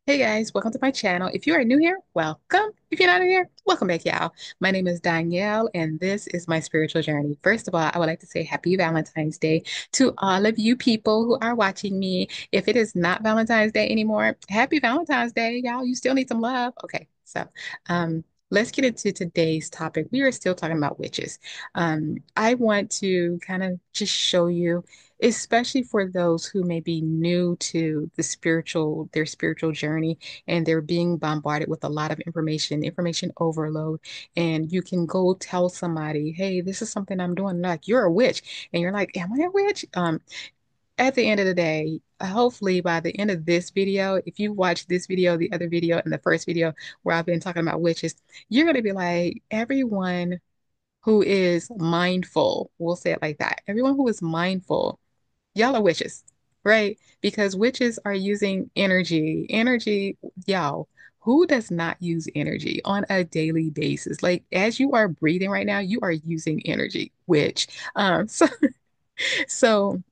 Hey guys, welcome to my channel. If you are new here, welcome. If you're not new here, welcome back, y'all. My name is Danielle, and this is my spiritual journey. First of all, I would like to say happy Valentine's Day to all of you people who are watching me. If it is not Valentine's Day anymore, happy Valentine's Day, y'all. You still need some love. Okay, so let's get into today's topic. We are still talking about witches. I want to kind of just show you, especially for those who may be new to their spiritual journey, and they're being bombarded with a lot of information overload. And you can go tell somebody, hey, this is something I'm doing. Like, you're a witch. And you're like, am I a witch? At the end of the day, hopefully by the end of this video, if you watch this video, the other video, and the first video where I've been talking about witches, you're going to be like, everyone who is mindful, we'll say it like that. Everyone who is mindful, y'all are witches, right? Because witches are using energy. Energy, y'all, who does not use energy on a daily basis? Like, as you are breathing right now, you are using energy, which so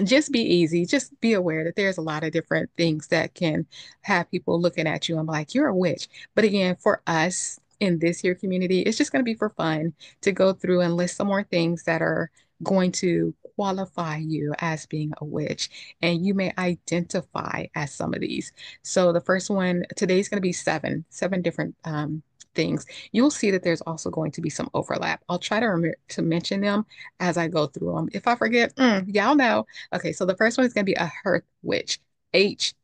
just be easy. Just be aware that there's a lot of different things that can have people looking at you and be like, you're a witch. But again, for us in this here community, it's just going to be for fun to go through and list some more things that are going to qualify you as being a witch. And you may identify as some of these. So the first one, today's going to be seven different things. You'll see that there's also going to be some overlap. I'll try to remember to mention them as I go through them. If I forget, y'all know. Okay, so the first one is going to be a hearth witch, Hearth.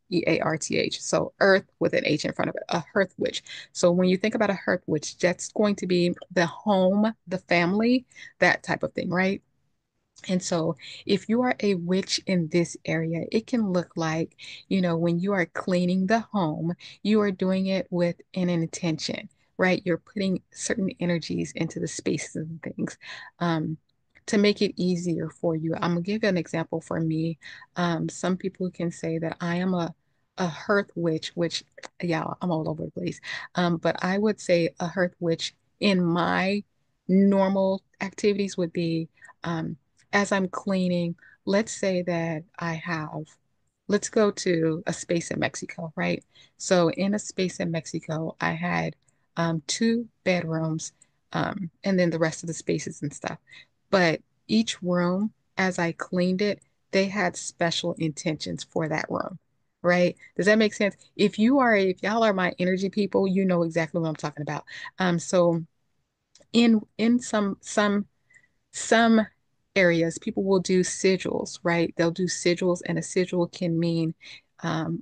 So earth with an H in front of it, a hearth witch. So when you think about a hearth witch, that's going to be the home, the family, that type of thing, right? And so, if you are a witch in this area, it can look like, when you are cleaning the home, you are doing it with an intention, right? You're putting certain energies into the spaces and things to make it easier for you. I'm gonna give you an example for me. Some people can say that I am a hearth witch, which, yeah, I'm all over the place. But I would say a hearth witch in my normal activities would be. As I'm cleaning, let's say that let's go to a space in Mexico, right? So in a space in Mexico, I had two bedrooms, and then the rest of the spaces and stuff. But each room, as I cleaned it, they had special intentions for that room, right? Does that make sense? If y'all are my energy people, you know exactly what I'm talking about. So in some areas, people will do sigils, right? They'll do sigils, and a sigil can mean,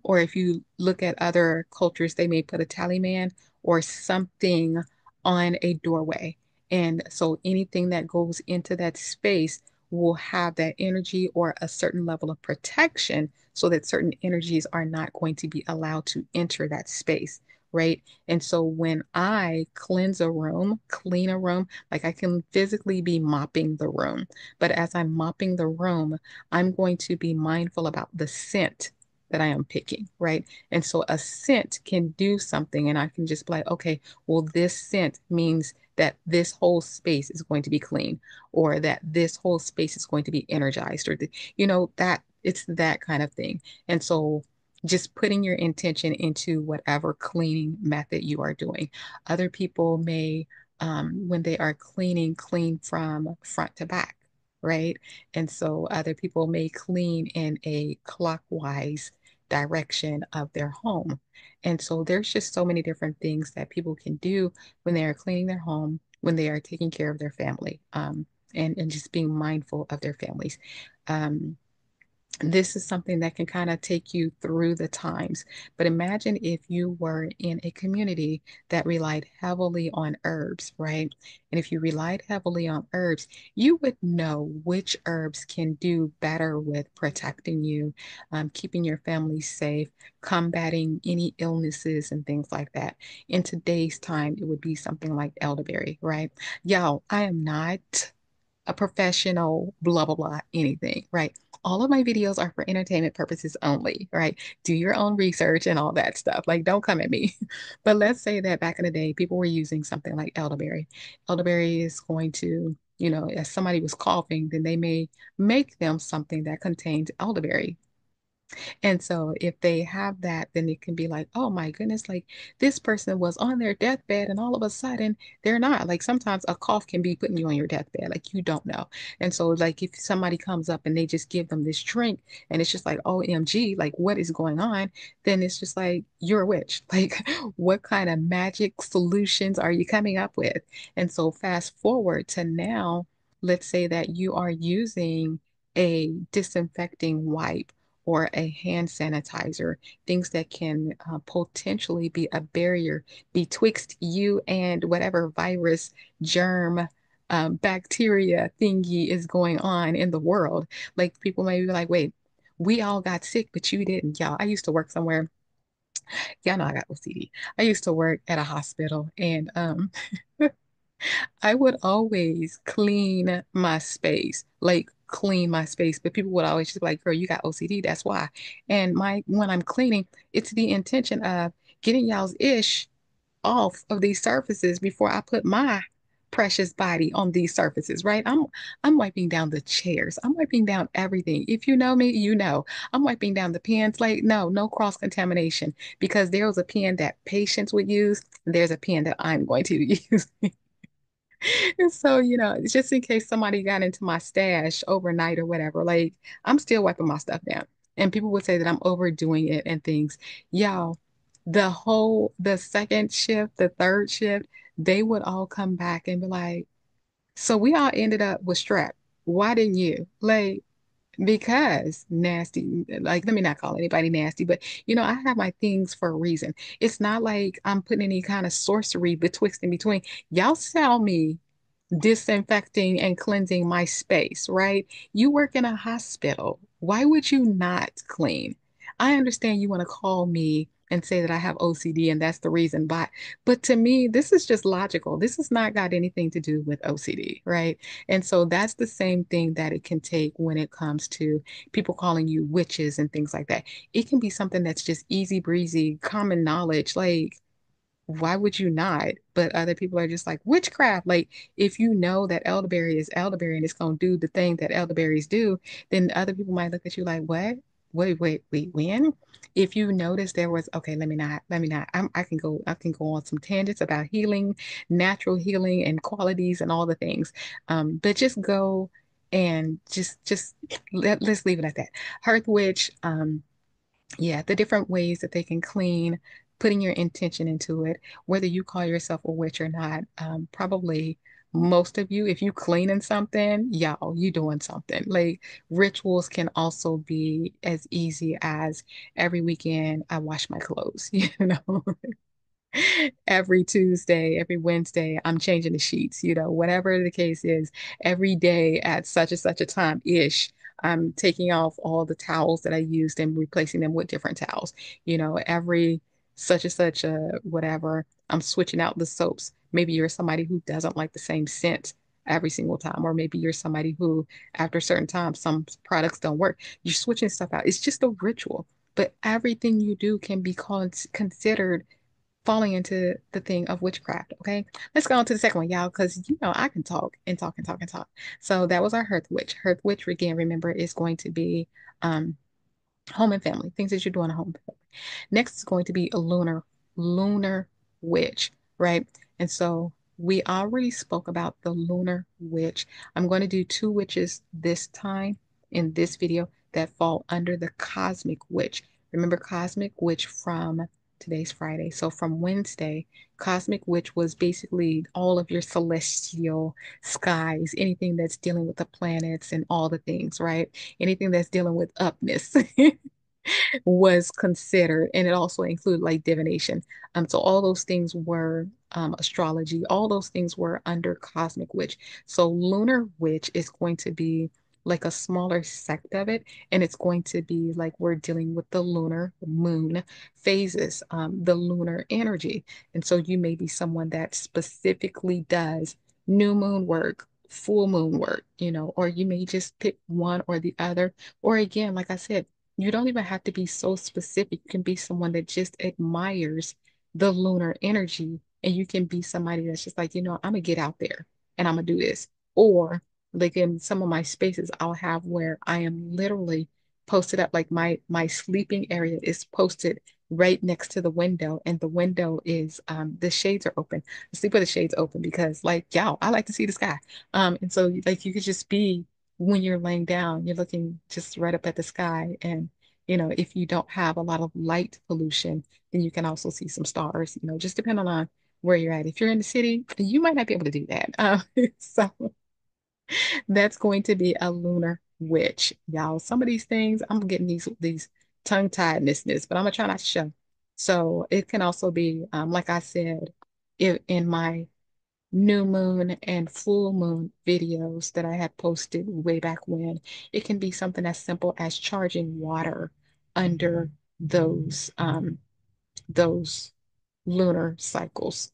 or if you look at other cultures, they may put a talisman or something on a doorway. And so anything that goes into that space will have that energy or a certain level of protection so that certain energies are not going to be allowed to enter that space, right? And so when I clean a room, like I can physically be mopping the room, but as I'm mopping the room, I'm going to be mindful about the scent that I am picking, right? And so a scent can do something, and I can just be like, okay, well, this scent means that this whole space is going to be clean, or that this whole space is going to be energized, or that it's that kind of thing. And so just putting your intention into whatever cleaning method you are doing. Other people may when they are cleaning, clean from front to back, right? And so other people may clean in a clockwise direction of their home. And so there's just so many different things that people can do when they are cleaning their home, when they are taking care of their family, and just being mindful of their families. Um, this is something that can kind of take you through the times. But imagine if you were in a community that relied heavily on herbs, right? And if you relied heavily on herbs, you would know which herbs can do better with protecting you, keeping your family safe, combating any illnesses and things like that. In today's time, it would be something like elderberry, right? Y'all, I am not a professional, blah, blah, blah, anything, right? All of my videos are for entertainment purposes only, right? Do your own research and all that stuff. Like, don't come at me. But let's say that back in the day, people were using something like elderberry. Elderberry is going to, if somebody was coughing, then they may make them something that contains elderberry. And so if they have that, then it can be like, oh my goodness, like this person was on their deathbed and all of a sudden they're not. Like sometimes a cough can be putting you on your deathbed, like you don't know. And so like if somebody comes up and they just give them this drink and it's just like, OMG, like what is going on? Then it's just like, you're a witch. Like what kind of magic solutions are you coming up with? And so fast forward to now, let's say that you are using a disinfecting wipe or a hand sanitizer, things that can potentially be a barrier betwixt you and whatever virus, germ, bacteria thingy is going on in the world. Like people may be like, wait, we all got sick, but you didn't. Y'all, I used to work somewhere. Y'all know I got OCD. I used to work at a hospital and I would always clean my space, like clean my space. But people would always just be like, girl, you got OCD, that's why. And my when I'm cleaning, it's the intention of getting y'all's ish off of these surfaces before I put my precious body on these surfaces, right? I'm wiping down the chairs. I'm wiping down everything. If you know me, you know. I'm wiping down the pens. Like, no cross-contamination because there was a pen that patients would use. And there's a pen that I'm going to use. And so, just in case somebody got into my stash overnight or whatever, like I'm still wiping my stuff down. And people would say that I'm overdoing it and things. Y'all, the second shift, the third shift, they would all come back and be like, so we all ended up with strep. Why didn't you? Like, because nasty, like, let me not call anybody nasty, but I have my things for a reason. It's not like I'm putting any kind of sorcery betwixt in between. Y'all sell me disinfecting and cleansing my space, right? You work in a hospital. Why would you not clean? I understand you want to call me and say that I have OCD and that's the reason, but to me, this is just logical. This has not got anything to do with OCD, right? And so that's the same thing that it can take when it comes to people calling you witches and things like that. It can be something that's just easy breezy, common knowledge, like why would you not? But other people are just like witchcraft. Like if you know that elderberry is elderberry and it's gonna do the thing that elderberries do, then other people might look at you like, what? Wait, when? If you notice there was, okay, let me not. I can go on some tangents about healing, natural healing and qualities and all the things. But just go and let's leave it at that. Hearth Witch, yeah, the different ways that they can clean, putting your intention into it, whether you call yourself a witch or not. Probably most of you, if you cleaning something, y'all, you doing something. Like rituals can also be as easy as every weekend I wash my clothes, every Tuesday, every Wednesday, I'm changing the sheets, whatever the case is, every day at such and such a time ish. I'm taking off all the towels that I used and replacing them with different towels. Every such and such a whatever, I'm switching out the soaps. Maybe you're somebody who doesn't like the same scent every single time, or maybe you're somebody who, after a certain time, some products don't work. You're switching stuff out. It's just a ritual, but everything you do can be considered falling into the thing of witchcraft. Okay, let's go on to the second one, y'all, because I can talk and talk and talk and talk. So that was our Hearth Witch. Hearth Witch, again, remember, is going to be um, home and family, things that you do in a home. Next is going to be a lunar witch, right? And so we already spoke about the lunar witch. I'm going to do two witches this time in this video that fall under the cosmic witch. Remember cosmic witch from today's Friday. So from Wednesday, cosmic witch was basically all of your celestial skies, anything that's dealing with the planets and all the things, right? Anything that's dealing with upness. Was considered, and it also included like divination. So all those things were astrology. All those things were under cosmic witch. So lunar witch is going to be like a smaller sect of it, and it's going to be like we're dealing with the lunar moon phases, the lunar energy. And so you may be someone that specifically does new moon work, full moon work, or you may just pick one or the other. Or again, like I said, you don't even have to be so specific. You can be someone that just admires the lunar energy, and you can be somebody that's just like, I'm gonna get out there and I'm gonna do this. Or like in some of my spaces, I'll have where I am literally posted up. Like my sleeping area is posted right next to the window, and the window is the shades are open. I sleep with the shades open because like y'all, I like to see the sky. And so like you could just be when you're laying down, you're looking just right up at the sky. And if you don't have a lot of light pollution, then you can also see some stars, just depending on where you're at. If you're in the city, you might not be able to do that. So that's going to be a lunar witch, y'all. Some of these things, I'm getting these tongue-tiedness, but I'm gonna try not to show. So it can also be, like I said, if in my new moon and full moon videos that I had posted way back when, it can be something as simple as charging water under those lunar cycles.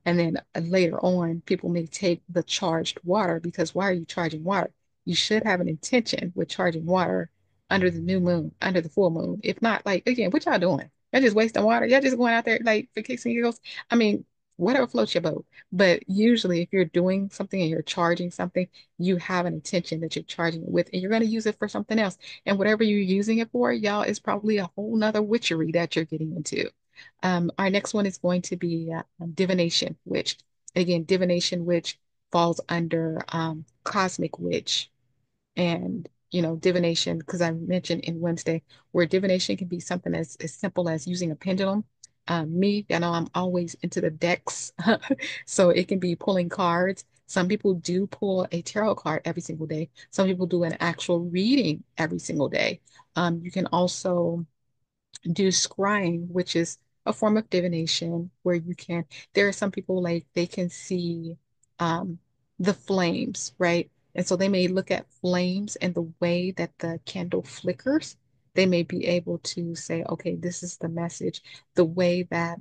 And then later on, people may take the charged water because why are you charging water? You should have an intention with charging water under the new moon, under the full moon. If not, like, again, what y'all doing? Y'all just wasting water. Y'all just going out there like for kicks and giggles. I mean, whatever floats your boat. But usually, if you're doing something and you're charging something, you have an intention that you're charging it with, and you're going to use it for something else. And whatever you're using it for, y'all, is probably a whole nother witchery that you're getting into. Our next one is going to be divination, which again, divination, which falls under cosmic witch, and divination, because I mentioned in Wednesday where divination can be something as simple as using a pendulum. I know I'm always into the decks, so it can be pulling cards. Some people do pull a tarot card every single day. Some people do an actual reading every single day. You can also do scrying, which is a form of divination where there are some people like they can see um, the flames, right? And so they may look at flames and the way that the candle flickers. They may be able to say, okay, this is the message. The way that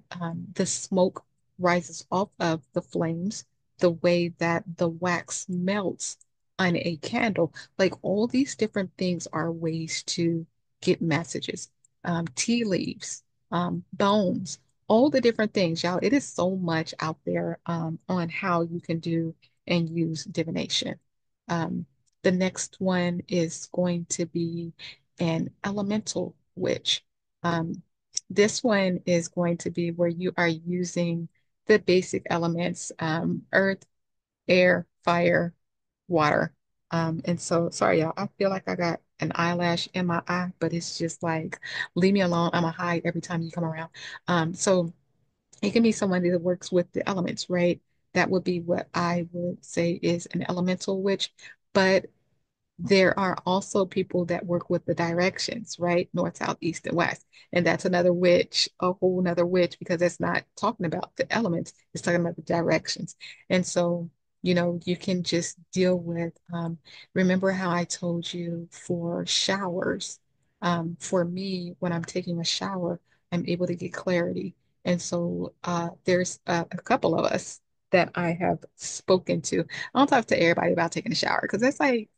the smoke rises off of the flames, the way that the wax melts on a candle, like all these different things are ways to get messages, tea leaves, bones, all the different things, y'all. It is so much out there on how you can do and use divination. Um, the next one is going to be an elemental witch. Um, this one is going to be where you are using the basic elements, earth, air, fire, water. And so, sorry, y'all, I feel like I got an eyelash in my eye, but it's just like, leave me alone. I'm a hide every time you come around. So it can be somebody that works with the elements, right? That would be what I would say is an elemental witch. But there are also people that work with the directions, right? North, south, east, and west. And that's another witch, a whole nother witch, because it's not talking about the elements, it's talking about the directions. And so, you can just deal with, remember how I told you for showers, for me, when I'm taking a shower, I'm able to get clarity. And so there's a couple of us that I have spoken to. I don't talk to everybody about taking a shower because that's like,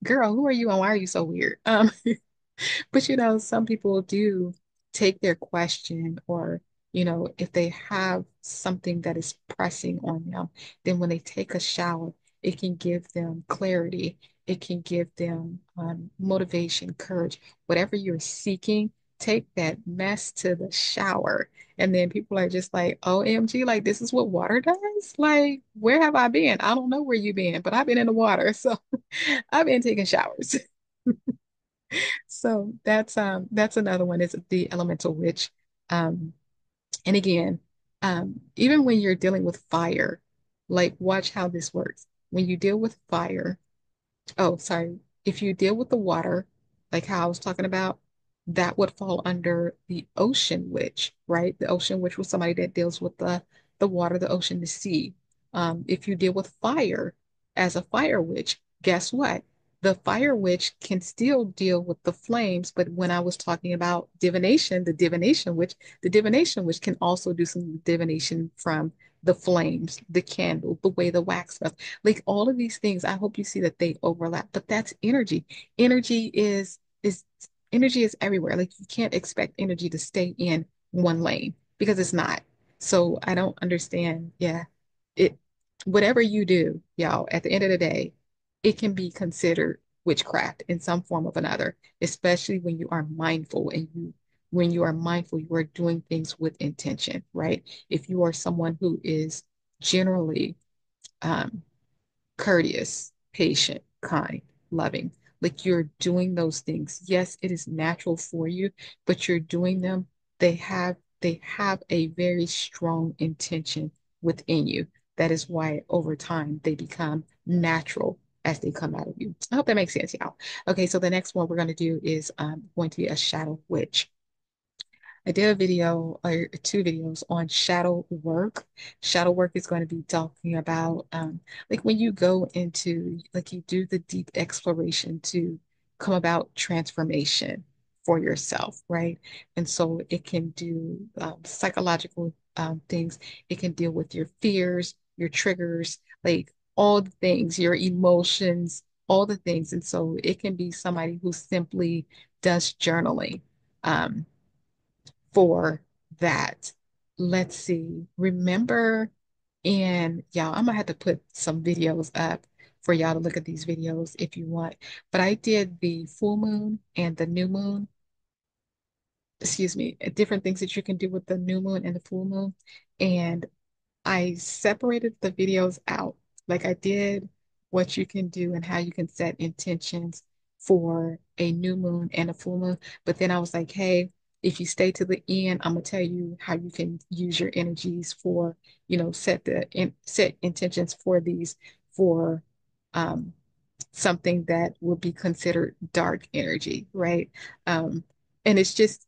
girl, who are you and why are you so weird? But some people do take their question, or, if they have something that is pressing on them, then when they take a shower, it can give them clarity. It can give them motivation, courage, whatever you're seeking. Take that mess to the shower. And then people are just like, OMG, like this is what water does? Like, where have I been? I don't know where you've been, but I've been in the water. So I've been taking showers. So that's another one is the elemental witch. Um, and again, even when you're dealing with fire, like watch how this works. When you deal with fire, oh, sorry. If you deal with the water, like how I was talking about, that would fall under the ocean witch, right? The ocean witch was somebody that deals with the water, the ocean, the sea. If you deal with fire as a fire witch, guess what? The fire witch can still deal with the flames, but when I was talking about divination, the divination witch can also do some divination from the flames, the candle, the way the wax smells, like all of these things. I hope you see that they overlap, but that's energy. Energy is energy is everywhere. Like you can't expect energy to stay in one lane because it's not. So I don't understand. Yeah. It Whatever you do, y'all, at the end of the day, it can be considered. witchcraft in some form of another, especially when you are mindful and when you are mindful, you are doing things with intention, right? If you are someone who is generally um, courteous, patient, kind, loving. Like you're doing those things. Yes, it is natural for you, but you're doing them. They have a very strong intention within you. That is why over time they become natural as they come out of you. I hope that makes sense, y'all. Okay, so the next one we're going to do is going to be a shadow witch. I did a video or two videos on shadow work. Shadow work is going to be talking about like when you go into like you do the deep exploration to come about transformation for yourself, right? And so it can do psychological things. It can deal with your fears, your triggers, like all the things, your emotions, all the things. And so it can be somebody who simply does journaling. Um, for that. Let's see. Remember, and y'all, I'm gonna have to put some videos up for y'all to look at these videos if you want. But I did the full moon and the new moon, excuse me, different things that you can do with the new moon and the full moon. And I separated the videos out. Like I did what you can do and how you can set intentions for a new moon and a full moon. But then I was like, hey, if you stay to the end, I'm gonna tell you how you can use your energies for, set intentions for these for um something that would be considered dark energy, right? Um, and it's just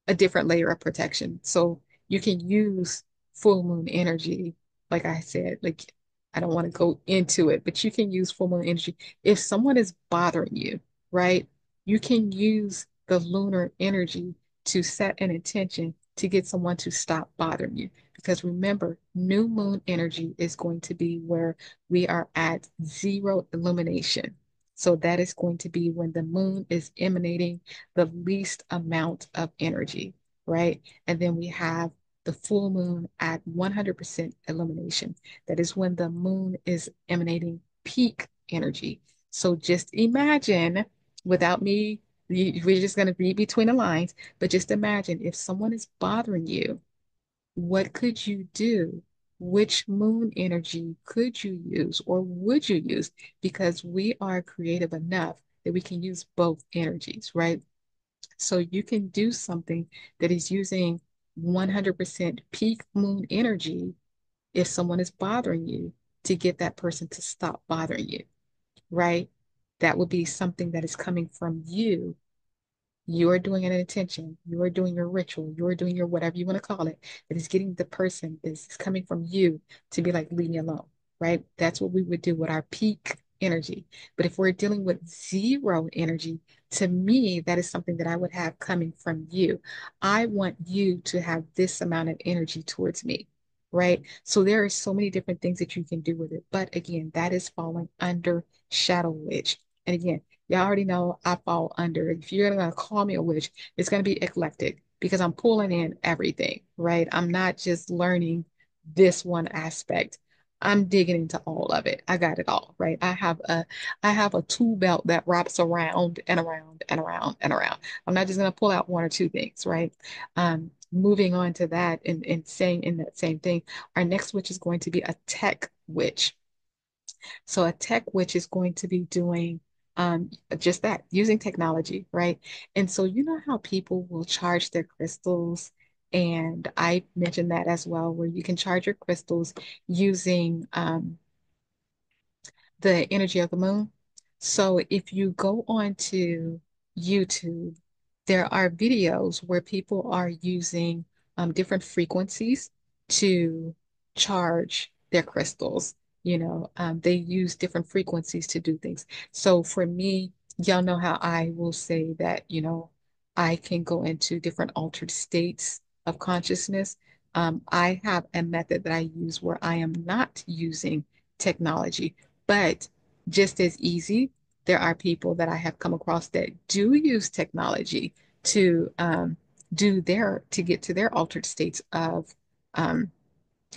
a different layer of protection. So you can use full moon energy, like I said, like I don't want to go into it, but you can use full moon energy. If someone is bothering you, right? You can use the lunar energy to set an intention to get someone to stop bothering you. Because remember, new moon energy is going to be where we are at zero illumination. So that is going to be when the moon is emanating the least amount of energy, right? And then we have the full moon at 100% illumination. That is when the moon is emanating peak energy. So just imagine, without me, we're just going to read between the lines, but just imagine if someone is bothering you, what could you do? Which moon energy could you use or would you use? Because we are creative enough that we can use both energies, right? So you can do something that is using 100% peak moon energy if someone is bothering you to get that person to stop bothering you, right? That would be something that is coming from you. You are doing an intention. You are doing your ritual. You are doing your whatever you want to call it. That is getting the person, this is coming from you to be like, leave me alone, right? That's what we would do with our peak energy. But if we're dealing with zero energy, to me, that is something that I would have coming from you. I want you to have this amount of energy towards me, right? So there are so many different things that you can do with it. But again, that is falling under Shadow Witch. And again, y'all already know I fall under. If you're gonna call me a witch, it's gonna be eclectic because I'm pulling in everything, right? I'm not just learning this one aspect. I'm digging into all of it. I got it all, right? I have a tool belt that wraps around and around and around and around. I'm not just gonna pull out one or two things, right? Moving on to that and saying in that same thing, our next witch is going to be a tech witch. So a tech witch is going to be doing just that, using technology, right? And so you know how people will charge their crystals, and I mentioned that as well, where you can charge your crystals using the energy of the moon. So if you go on to YouTube, there are videos where people are using different frequencies to charge their crystals. They use different frequencies to do things. So for me, y'all know how I will say that, I can go into different altered states of consciousness. I have a method that I use where I am not using technology. But just as easy, there are people that I have come across that do use technology to to get to their altered states of um,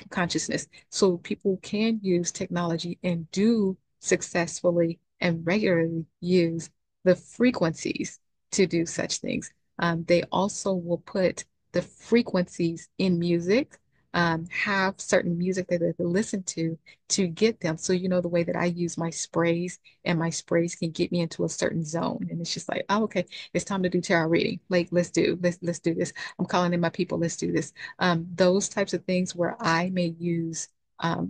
consciousness. So people can use technology and do successfully and regularly use the frequencies to do such things. They also will put the frequencies in music, have certain music that they listen to get them. So, you know, the way that I use my sprays, and my sprays can get me into a certain zone. And it's just like, oh, okay, it's time to do tarot reading. Like, let's do this. I'm calling in my people, let's do this. Those types of things where I may use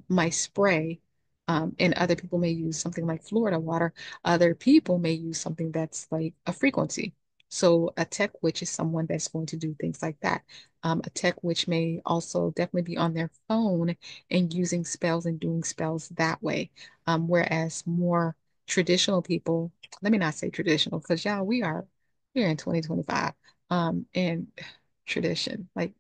my spray, and other people may use something like Florida water. Other people may use something that's like a frequency. So a tech witch is someone that's going to do things like that. A tech witch may also definitely be on their phone and using spells and doing spells that way. Whereas more traditional people, let me not say traditional, because y'all, we're in 2025. And tradition, like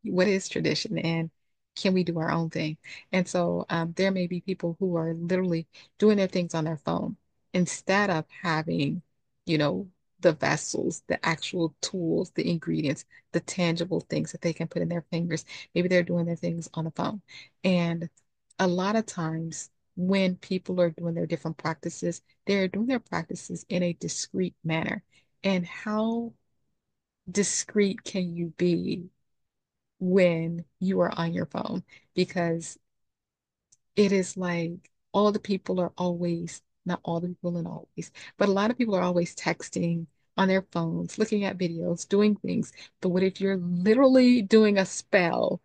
what is tradition, and can we do our own thing? And so there may be people who are literally doing their things on their phone instead of having, you know, the vessels, the actual tools, the ingredients, the tangible things that they can put in their fingers. Maybe they're doing their things on the phone. And a lot of times when people are doing their different practices, they're doing their practices in a discreet manner. And how discreet can you be when you are on your phone? Because it is like all the people are always, not all the people and always, but a lot of people are always texting on their phones, looking at videos, doing things. But what if you're literally doing a spell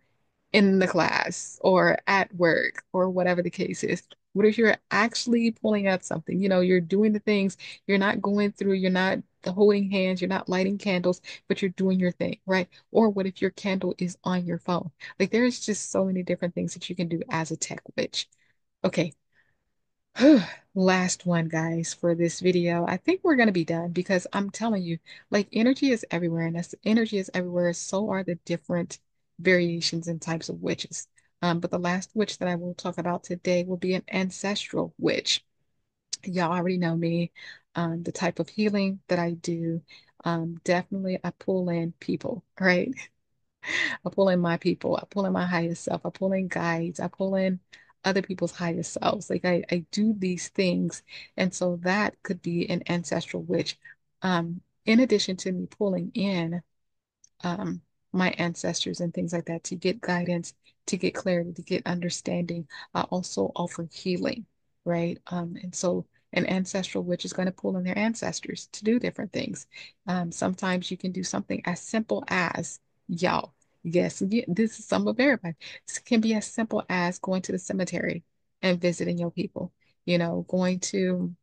in the class or at work or whatever the case is? What if you're actually pulling out something? You know, you're doing the things, you're not going through, you're not holding hands, you're not lighting candles, but you're doing your thing, right? Or what if your candle is on your phone? Like there's just so many different things that you can do as a tech witch. Okay, last one, guys, for this video. I think we're going to be done because I'm telling you, like energy is everywhere, and as energy is everywhere, so are the different variations and types of witches. But the last witch that I will talk about today will be an ancestral witch. Y'all already know me, the type of healing that I do. Definitely, I pull in people, right? I pull in my people. I pull in my higher self. I pull in guides. I pull in other people's higher selves. Like I do these things. And so that could be an ancestral witch. In addition to me pulling in um, my ancestors and things like that to get guidance, to get clarity, to get understanding. I also offer healing, right? And so an ancestral witch is going to pull in their ancestors to do different things. Sometimes you can do something as simple as, y'all, yes, this is some of everybody. This can be as simple as going to the cemetery and visiting your people, you know, going to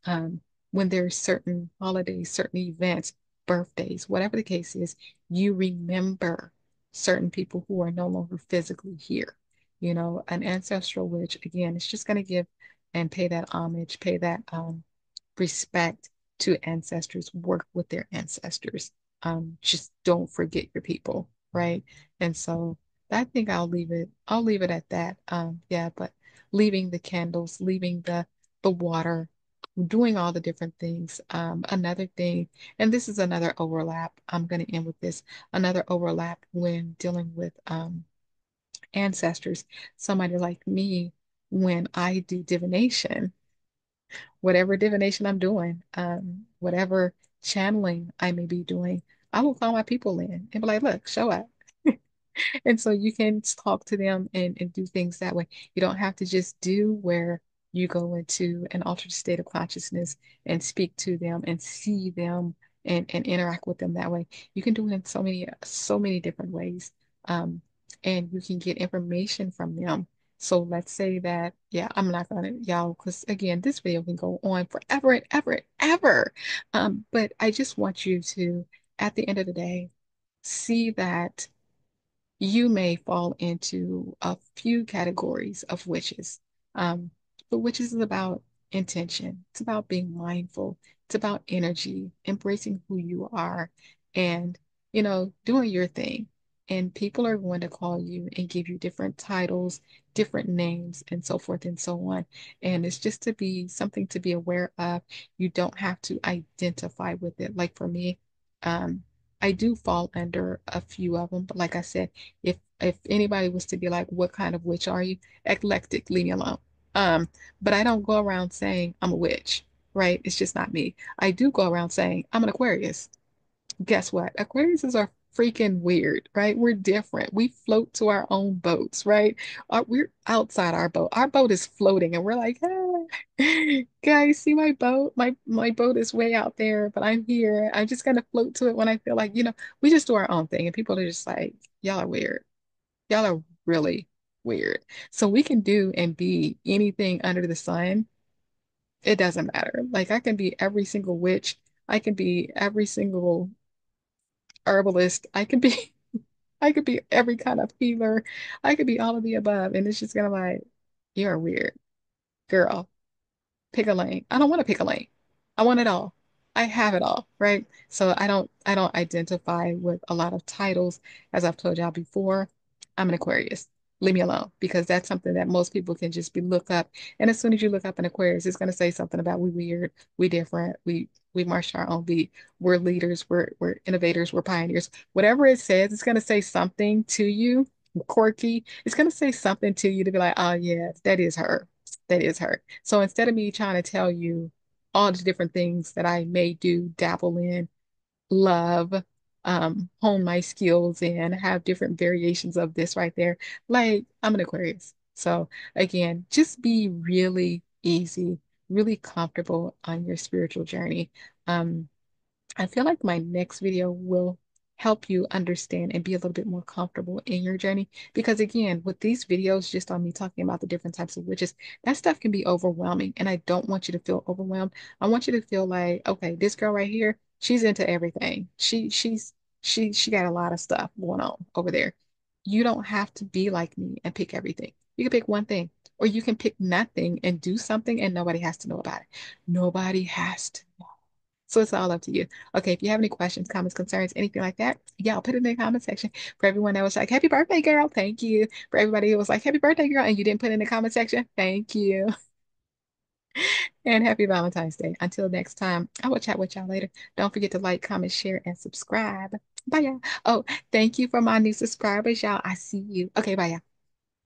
um, when there's certain holidays, certain events, birthdays, whatever the case is, you remember certain people who are no longer physically here. You know, an ancestral witch, again, it's just going to give and pay that homage, pay that respect to ancestors, work with their ancestors. Just don't forget your people, right? And so I think I'll leave it at that. Yeah, but leaving the candles, leaving the water, doing all the different things. Another thing, and this is another overlap. I'm going to end with this. Another overlap when dealing with ancestors. Somebody like me, when I do divination, whatever divination I'm doing, whatever channeling I may be doing, I will call my people in and be like, look, show up. And so you can talk to them and do things that way. You don't have to just do where you go into an altered state of consciousness and speak to them and see them and interact with them that way. You can do it in so many different ways. Um, and you can get information from them. So let's say that, yeah, I'm not gonna, y'all, because again, this video can go on forever and ever and ever. But I just want you to, at the end of the day, see that you may fall into a few categories of witches. Um, but witches is about intention. It's about being mindful. It's about energy, embracing who you are, and doing your thing. And people are going to call you and give you different titles, different names, and so forth and so on. And it's just to be something to be aware of. You don't have to identify with it. Like for me, um, I do fall under a few of them, but like I said, if anybody was to be like, what kind of witch are you? Eclectic, leave me alone. Um, but I don't go around saying I'm a witch, right? It's just not me. I do go around saying I'm an Aquarius. Guess what? Aquariuses are freaking weird, right? We're different. We float to our own boats, right? We're outside our boat. Our boat is floating, and we're like, ah, guys, see my boat? My boat is way out there, but I'm here. I'm just gonna float to it when I feel like, we just do our own thing, and people are just like, y'all are weird. Y'all are really weird. So we can do and be anything under the sun. It doesn't matter. Like I can be every single witch. I can be every single herbalist. I could be I could be every kind of healer. I could be all of the above. And it's just gonna like, you're weird, girl. Pick a lane. I don't want to pick a lane. I want it all. I have it all, right? So I don't identify with a lot of titles. As I've told y'all before, I'm an Aquarius. Leave me alone because that's something that most people can just be look up. And as soon as you look up an Aquarius, it's going to say something about we weird, we different, we march our own beat, we're leaders, we're innovators, we're pioneers. Whatever it says, it's going to say something to you, quirky. It's going to say something to you to be like, oh yeah, that is her. That is her. So instead of me trying to tell you all the different things that I may do, dabble in, love, hone my skills in, have different variations of this right there, like I'm an Aquarius. So again, just be really easy, really comfortable on your spiritual journey. Um, I feel like my next video will help you understand and be a little bit more comfortable in your journey. Because again, with these videos, just on me talking about the different types of witches, that stuff can be overwhelming. And I don't want you to feel overwhelmed. I want you to feel like, okay, this girl right here, she's into everything. She got a lot of stuff going on over there. You don't have to be like me and pick everything. You can pick one thing, or you can pick nothing and do something and nobody has to know about it. Nobody has to. So it's all up to you. Okay, if you have any questions, comments, concerns, anything like that, yeah, I'll put it in the comment section. For everyone that was like, happy birthday, girl, thank you. For everybody who was like, happy birthday, girl, and you didn't put it in the comment section, thank you. And happy Valentine's Day. Until next time, I will chat with y'all later. Don't forget to like, comment, share, and subscribe. Bye, y'all. Oh, thank you for my new subscribers, y'all. I see you. Okay, bye, y'all.